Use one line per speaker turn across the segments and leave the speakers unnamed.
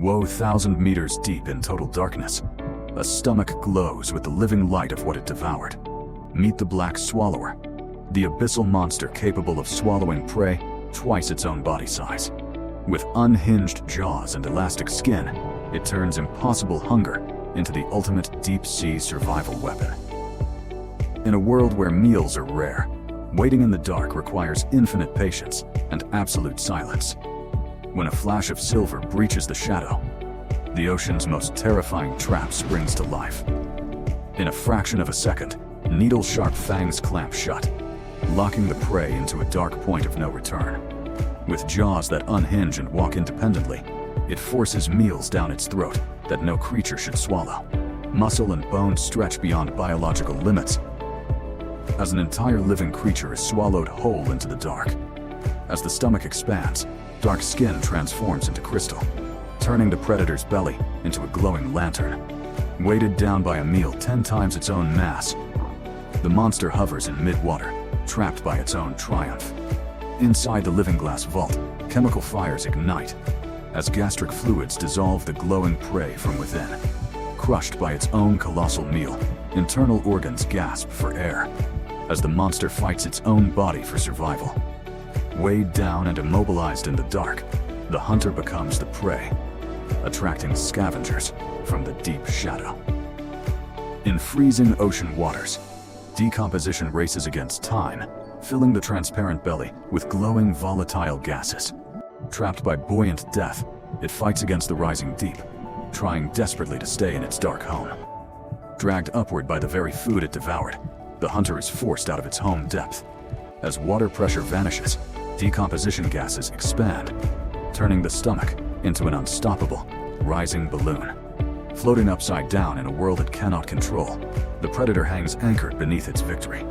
Woe 1,000 meters deep in total darkness. A stomach glows with the living light of what it devoured. Meet the black swallower, the abyssal monster capable of swallowing prey twice its own body size. With unhinged jaws and elastic skin, it turns impossible hunger into the ultimate deep-sea survival weapon. In a world where meals are rare, waiting in the dark requires infinite patience and absolute silence. When a flash of silver breaches the shadow, the ocean's most terrifying trap springs to life. In a fraction of a second, needle-sharp fangs clamp shut, locking the prey into a dark point of no return. With jaws that unhinge and walk independently, it forces meals down its throat that no creature should swallow. Muscle and bone stretch beyond biological limits as an entire living creature is swallowed whole into the dark. As the stomach expands, dark skin transforms into crystal, turning the predator's belly into a glowing lantern. Weighted down by a meal 10 times its own mass, the monster hovers in mid-water, trapped by its own triumph. Inside the living glass vault, chemical fires ignite as gastric fluids dissolve the glowing prey from within. Crushed by its own colossal meal, internal organs gasp for air as the monster fights its own body for survival. Weighed down and immobilized in the dark, the hunter becomes the prey, attracting scavengers from the deep shadow. In freezing ocean waters, decomposition races against time, filling the transparent belly with glowing volatile gases. Trapped by buoyant death, it fights against the rising deep, trying desperately to stay in its dark home. Dragged upward by the very food it devoured, the hunter is forced out of its home depth. As water pressure vanishes, decomposition gases expand, turning the stomach into an unstoppable, rising balloon. Floating upside down in a world it cannot control, the predator hangs anchored beneath its victory.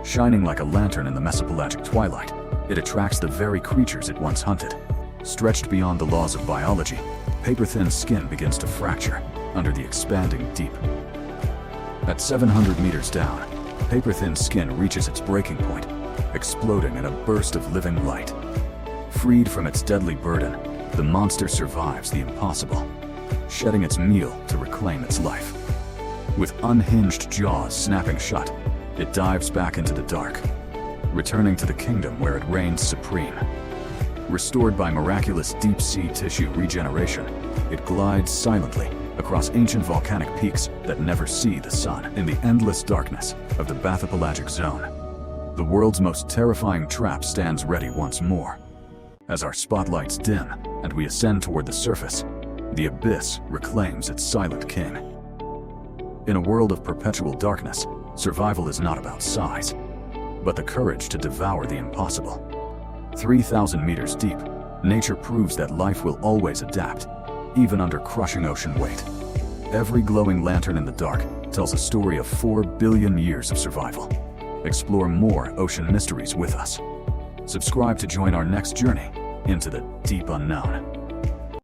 Shining like a lantern in the mesopelagic twilight, it attracts the very creatures it once hunted. Stretched beyond the laws of biology, paper-thin skin begins to fracture under the expanding deep. At 700 meters down, paper-thin skin reaches its breaking point, exploding in a burst of living light. Freed from its deadly burden, the monster survives the impossible, shedding its meal to reclaim its life. With unhinged jaws snapping shut, it dives back into the dark, returning to the kingdom where it reigns supreme. Restored by miraculous deep-sea tissue regeneration, it glides silently across ancient volcanic peaks that never see the sun. In the endless darkness of the bathypelagic zone, the world's most terrifying trap stands ready once more. As our spotlights dim and we ascend toward the surface, the abyss reclaims its silent king. In a world of perpetual darkness, survival is not about size, but the courage to devour the impossible. 3,000 meters deep, nature proves that life will always adapt, even under crushing ocean weight. Every glowing lantern in the dark tells a story of 4 billion years of survival. Explore more ocean mysteries with us. Subscribe to join our next journey into the deep unknown.